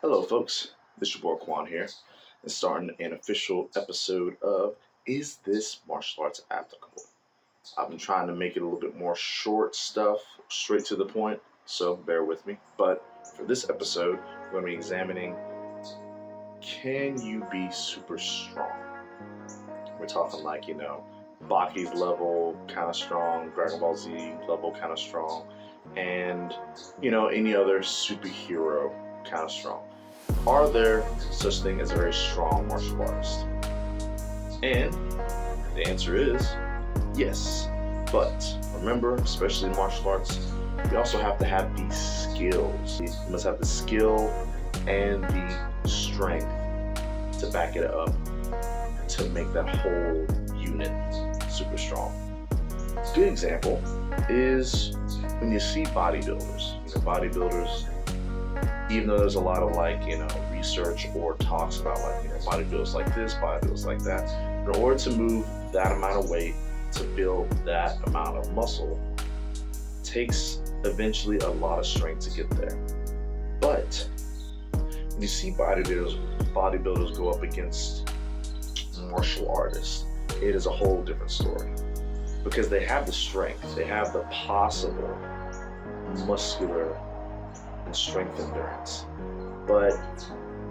Hello, folks. This is your boy Quan here, and starting an official episode of Is This Martial Arts Applicable? I've been trying to make it a little bit more short stuff, straight to the point, so bear with me. But for this episode, we're going to be examining, can you be super strong? We're talking like, Baki's level kind of strong, Dragon Ball Z level kind of strong, and, any other superhero kind of strong. Are there such thing as a very strong martial artist? And the answer is yes. But remember, especially in martial arts, you also have to have these skills. You must have the skill and the strength to back it up to make that whole unit super strong. A good example is when you see bodybuilders. Bodybuilders, even though there's a lot of research or talks about bodybuilders like this, bodybuilders like that, in order to move that amount of weight, to build that amount of muscle, takes eventually a lot of strength to get there. But when you see bodybuilders go up against martial artists, it is a whole different story, because they have the strength, they have the possible muscular and strength endurance, but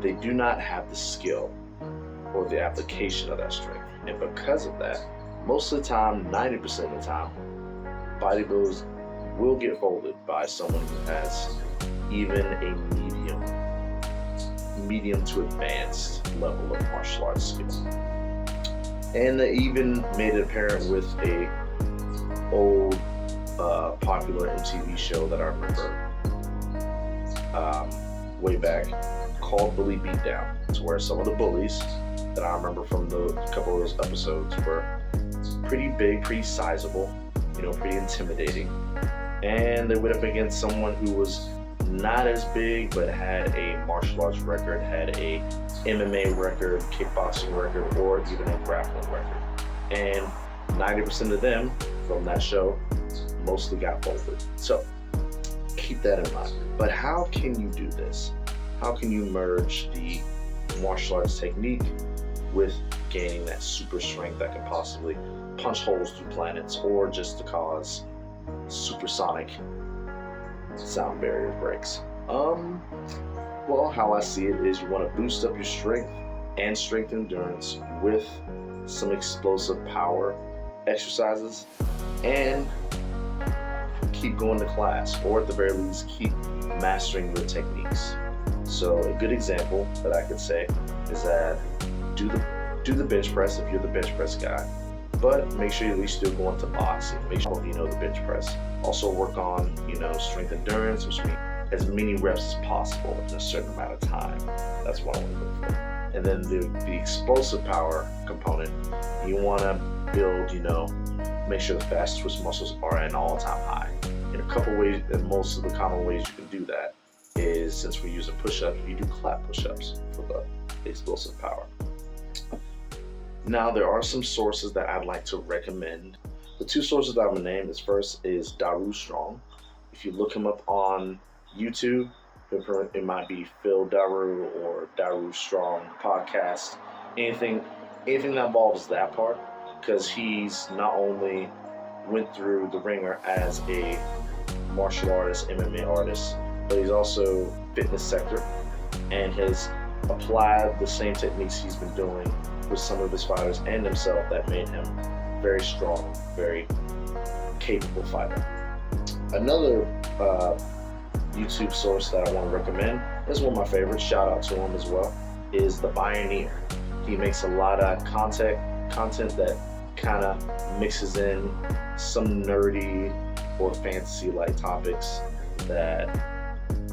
they do not have the skill or the application of that strength. And because of that, most of the time, 90% of the time, bodybuilders will get folded by someone who has even a medium to advanced level of martial arts skill. And they even made it apparent with a old popular MTV show that I remember way back, called Bully Beatdown. It's where some of the bullies that I remember from the couple of those episodes were pretty big, pretty sizable, pretty intimidating. And they went up against someone who was not as big, but had a martial arts record, had a MMA record, kickboxing record, or even a grappling record. And 90% of them from that show mostly got folded. So keep that in mind. But how can you do this? How can you merge the martial arts technique with gaining that super strength that can possibly punch holes through planets, or just to cause supersonic sound barrier breaks? Well, how I see it is you want to boost up your strength and strength endurance with some explosive power exercises, and keep going to class, or at the very least keep mastering your techniques. So a good example that I could say is that do the bench press if you're the bench press guy, but make sure you at least still go into boxing. Make sure you know the bench press. Also work on strength endurance, which means as many reps as possible in a certain amount of time. That's what I want to look for. And then the explosive power component, you want to build, make sure the fast twitch muscles are at an all-time high. In a couple ways, and most of the common ways you can do that is, since we're using push-ups, you do clap push-ups for the explosive power. Now, there are some sources that I'd like to recommend. The two sources that I'm going to name first is Daru Strong. If you look him up on YouTube, it might be Phil Daru or Daru Strong podcast. Anything that involves that part, because he's not only went through the ringer as a martial artist, MMA artist, but he's also fitness sector, and has applied the same techniques he's been doing with some of his fighters and himself that made him very strong, very capable fighter. Another YouTube source that I want to recommend is one of my favorites, shout out to him as well, is The Pioneer. He makes a lot of content that kind of mixes in some nerdy or fantasy-like topics that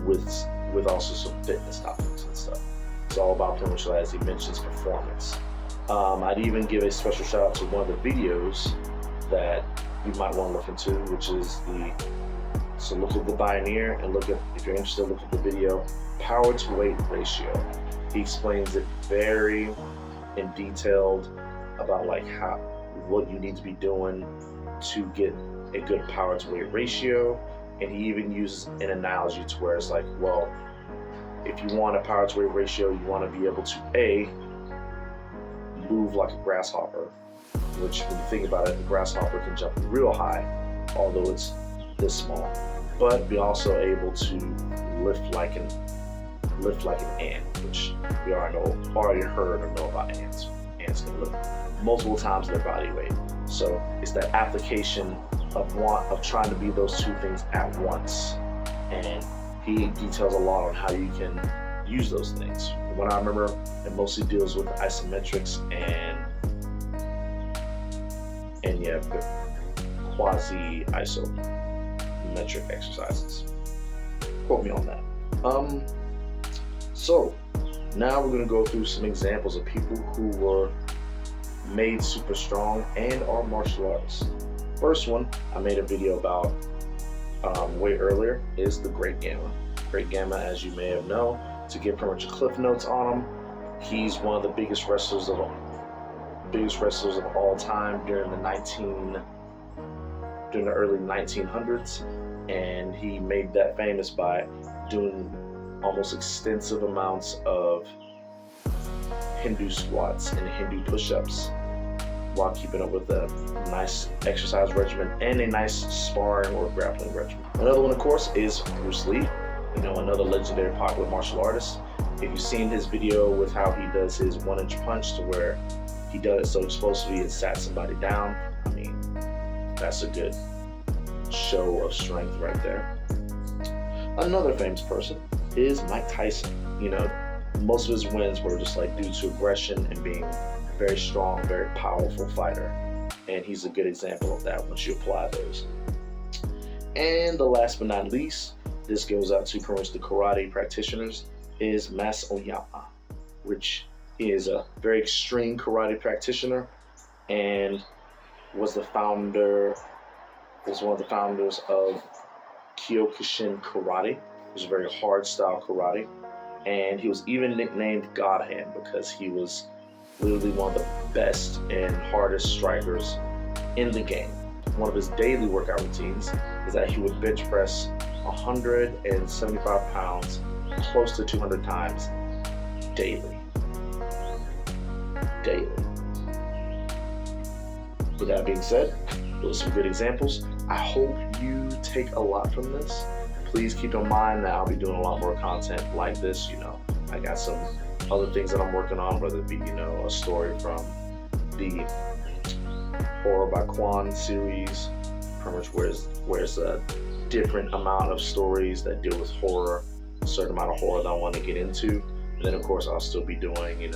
with also some fitness topics and stuff. It's all about, pretty much, as he mentions, performance. I'd even give a special shout out to one of the videos that you might want to look into, which is so look at The Pioneer, and if you're interested, look at the video, power to weight ratio. He explains it very in detailed about what you need to be doing to get a good power to weight ratio. And he even uses an analogy to where it's like, well, if you want a power to weight ratio, you want to be able to A, move like a grasshopper, which when you think about it, the grasshopper can jump real high, although it's this small, but be also able to lift like an ant, which we already heard or know about ants. Ants can lift multiple times their body weight. So it's that application of trying to be those two things at once. And he details a lot on how you can use those things. From what I remember, it mostly deals with isometrics and yeah, quasi-isometric exercises. Quote me on that. So now we're going to go through some examples of people who were made super strong and are martial artists. First one I made a video about way earlier is the Great Gamma. Great Gamma, as you may have known, to give pretty much cliff notes on him, he's one of the biggest wrestlers of all time during the early 1900s, and he made that famous by doing almost extensive amounts of Hindu squats and Hindu push-ups while keeping up with a nice exercise regimen and a nice sparring or grappling regimen. Another one, of course, is Bruce Lee, another legendary popular martial artist. If you've seen his video with how he does his 1-inch punch, to where he does it so explosively and sat somebody down, I mean, that's a good show of strength right there. Another famous person is Mike Tyson. Most of his wins were just like due to aggression and being a very strong, very powerful fighter. And he's a good example of that once you apply those. And the last but not least, this goes out to pretty much the karate practitioners, is Mas Oyama, which is a very extreme karate practitioner and was one of the founders of Kyokushin Karate, which is very hard style karate. And he was even nicknamed God Hand because he was literally one of the best and hardest strikers in the game. One of his daily workout routines is that he would bench press 175 pounds close to 200 times daily. With that being said, those are some good examples. I hope you take a lot from this. Please keep in mind that I'll be doing a lot more content like this. I got some other things that I'm working on, whether it be, a story from the Horror by Quan series, pretty much where it's a different amount of stories that deal with horror, a certain amount of horror that I want to get into. And then, of course, I'll still be doing,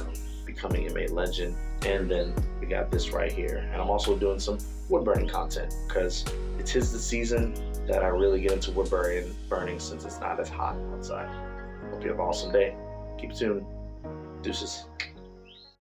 Becoming a Legend. And then we got this right here. And I'm also doing some wood burning content because it is the season that I really get into wood burning since it's not as hot outside. Hope you have an awesome day. Keep tuned. Deuces.